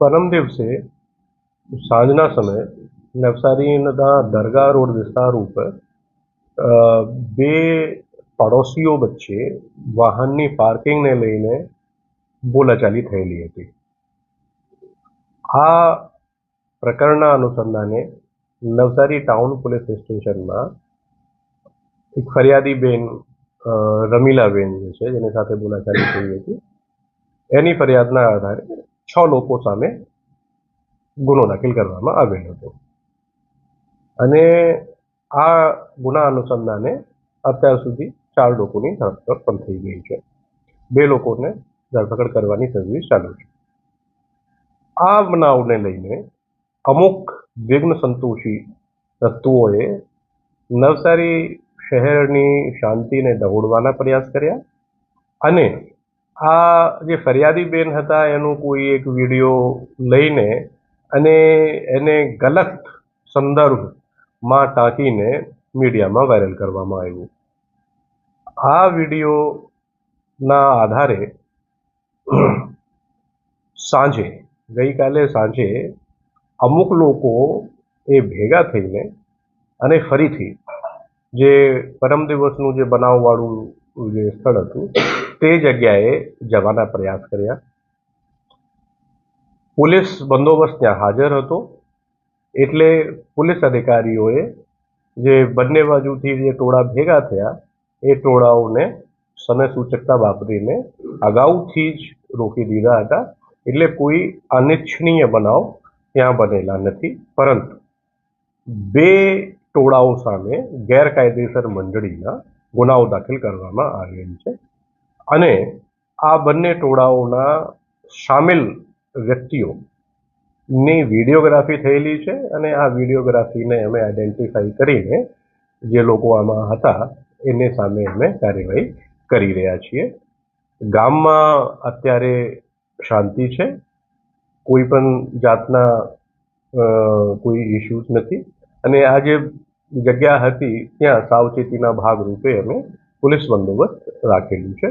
પરમ દિવસે સાંજના સમયે નવસારીના દરગાહ રોડ વિસ્તાર ઉપર બે પડોશીઓ વચ્ચે વાહનની પાર્કિંગને લઈને બોલાચાલી થયેલી હતી. આ પ્રકરણના અનુસંધાને નવસારી ટાઉન પોલીસ સ્ટેશનમાં એક ફરિયાદી બેન રમીલાબેન જે છે જેની સાથે બોલાચાલી થઈ હતી એની ફરિયાદના આધારે 6 લોકો સામે ગુનો દાખલ કરવામાં આવેલો હતો અને આ ગુના અનુસંધાને અત્યાર સુધી 4 લોકોની ધરપકડ પણ થઈ ગઈ છે. 2 લોકોને ધરપકડ કરવાની તજવીજ ચાલુ છે. આ બનાવને લઈને અમુક વિઘ્ન સંતોષી તત્વોએ નવસારી શહેરની શાંતિને દહોડવાના પ્રયાસ કર્યા અને આ જે ફરિયાદી બેન હતા એનું કોઈ એક વિડીયો લઈને અને એને ગલત સંદર્ભમાં ટાંકીને મીડિયામાં વાયરલ કરવામાં આવ્યું. આ વિડીયોના આધારે ગઈકાલે સાંજે અમુક લોકો એ ભેગા થઈને અને ફરીથી જે પરમ દિવસનું જે બનાવવાળું જે સ્થળ હતું તે જગ્યાએ જવાના પ્રયાસ કર્યા. પોલીસ બંદોબસ્ત ત્યાં હાજર હતો એટલે પોલીસ અધિકારીઓએ જે બંને બાજુથી જે ટોળા ભેગા થયા એ ટોળાઓને સમય સૂચકતા વાપરીને અગાઉથી જ રોકી દીધા હતા. એટલે કોઈ અનિચ્છનીય બનાવ ત્યાં બનેલા નથી, પરંતુ 2 ટોળાઓ સામે ગેરકાયદેસર મંડળીના ગુનાઓ દાખલ કરવામાં આવેલ છે અને આ બંને ટોળાઓના સામેલ વ્યક્તિઓની વિડીયોગ્રાફી થયેલી છે અને આ વિડીયોગ્રાફીને અમે આઈડેન્ટિફાઈ કરીને જે લોકો આમાં હતા એની સામે અમે કાર્યવાહી કરી રહ્યા છીએ. ગામમાં અત્યારે શાંતિ છે, કોઈ પણ જાતના કોઈ ઇશ્યુઝ નથી અને આ જે જગ્યા હતી ત્યાં સાવચેતીના ભાગરૂપે અમે પોલીસ બંદોબસ્ત રાખેલું છે.